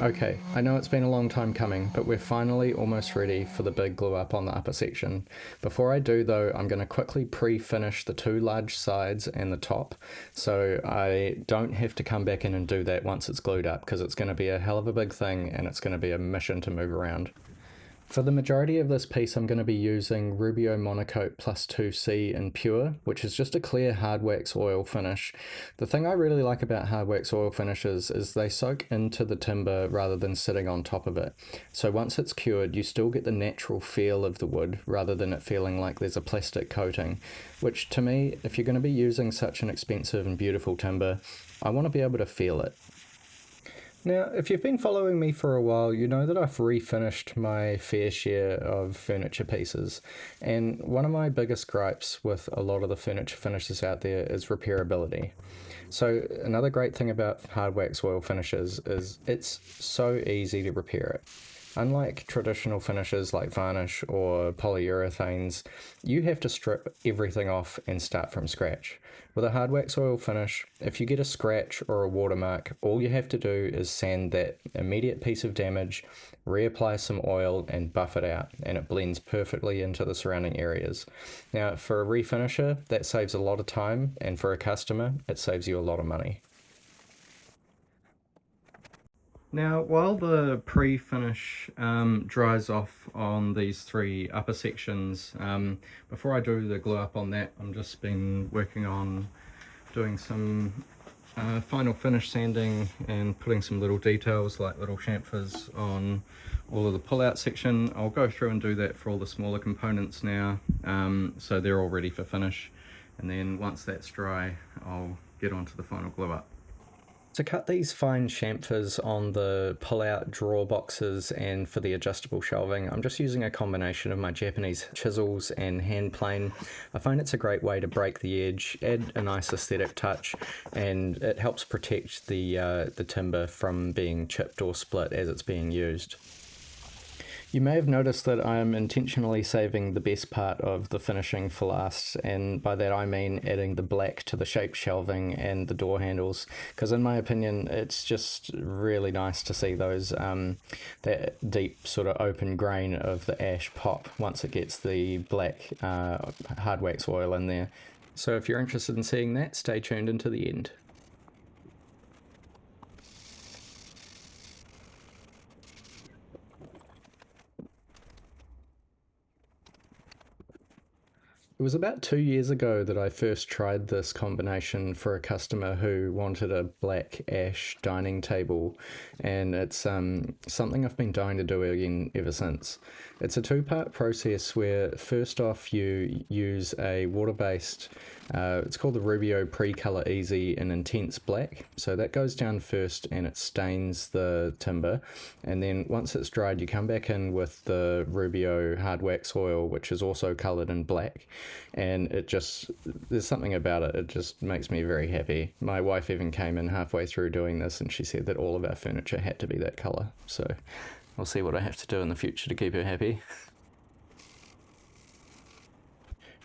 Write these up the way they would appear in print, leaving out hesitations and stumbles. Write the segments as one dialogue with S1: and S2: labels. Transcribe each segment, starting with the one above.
S1: Okay, I know it's been a long time coming, but we're finally almost ready for the big glue up on the upper section. Before I do though, I'm going to quickly pre-finish the two large sides and the top, so I don't have to come back in and do that once it's glued up, because it's going to be a hell of a big thing and it's going to be a mission to move around. For the majority of this piece, I'm going to be using Rubio Monocoat Plus 2C in Pure, which is just a clear hard wax oil finish. The thing I really like about hard wax oil finishes is they soak into the timber rather than sitting on top of it. So once it's cured, you still get the natural feel of the wood rather than it feeling like there's a plastic coating, which to me, if you're going to be using such an expensive and beautiful timber, I want to be able to feel it. Now, if you've been following me for a while, you know that I've refinished my fair share of furniture pieces, and one of my biggest gripes with a lot of the furniture finishes out there is repairability. So another great thing about hard wax oil finishes is it's so easy to repair it. Unlike traditional finishes like varnish or polyurethanes, you have to strip everything off and start from scratch. With a hard wax oil finish, if you get a scratch or a watermark, all you have to do is sand that immediate piece of damage, reapply some oil and buff it out, and it blends perfectly into the surrounding areas. Now, for a refinisher, that saves a lot of time, and for a customer, it saves you a lot of money. Now, while the pre-finish dries off on these three upper sections, before I do the glue up on that, I'm just been working on doing some final finish sanding and putting some little details like little chamfers on all of the pull-out section. I'll go through and do that for all the smaller components now, so they're all ready for finish, and then once that's dry, I'll get onto the final glue up. To cut these fine chamfers on the pull-out drawer boxes and for the adjustable shelving, I'm just using a combination of my Japanese chisels and hand plane. I find it's a great way to break the edge, add a nice aesthetic touch, and it helps protect the timber from being chipped or split as it's being used. You may have noticed that I'm intentionally saving the best part of the finishing for last, and by that I mean adding the black to the shaped shelving and the door handles, because in my opinion it's just really nice to see those that deep sort of open grain of the ash pop once it gets the black hard wax oil in there. So if you're interested in seeing that, stay tuned until the end. It was about 2 years ago that I first tried this combination for a customer who wanted a black ash dining table, and it's something I've been dying to do again ever since. It's a two-part process where first off you use a water-based, it's called the Rubio Pre-Color Easy in Intense Black, so that goes down first and it stains the timber, and then once it's dried you come back in with the Rubio Hard Wax Oil, which is also coloured in black, and it just, there's something about it, it just makes me very happy. My wife even came in halfway through doing this and she said that all of our furniture had to be that colour, so I'll see what I have to do in the future to keep her happy.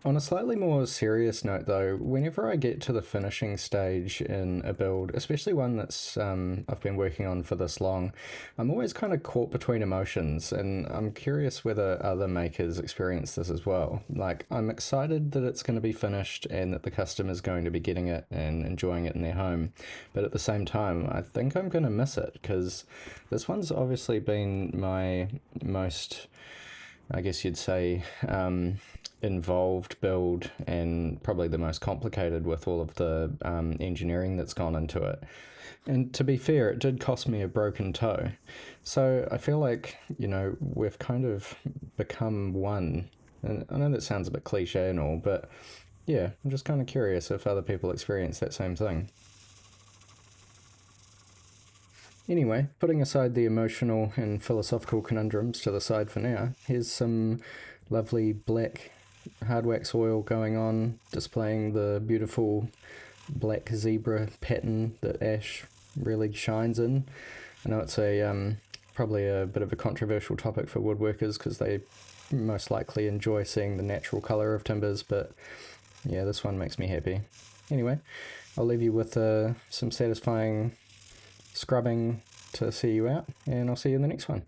S1: On a slightly more serious note though, whenever I get to the finishing stage in a build, especially one that's I've been working on for this long, I'm always kind of caught between emotions, and I'm curious whether other makers experience this as well. Like, I'm excited that it's going to be finished and that the customer's going to be getting it and enjoying it in their home, but at the same time I think I'm going to miss it, because this one's obviously been my most, I guess you'd say, involved build, and probably the most complicated with all of the engineering that's gone into it. And to be fair, it did cost me a broken toe. So I feel like, you know, we've kind of become one. And I know that sounds a bit cliche and all, but yeah, I'm just kind of curious if other people experience that same thing. Anyway, putting aside the emotional and philosophical conundrums to the side for now, here's some lovely black hard wax oil going on, displaying the beautiful black zebra pattern that ash really shines in. I know it's a probably a bit of a controversial topic for woodworkers because they most likely enjoy seeing the natural colour of timbers, but yeah, this one makes me happy. Anyway, I'll leave you with some satisfying scrubbing to see you out, and I'll see you in the next one.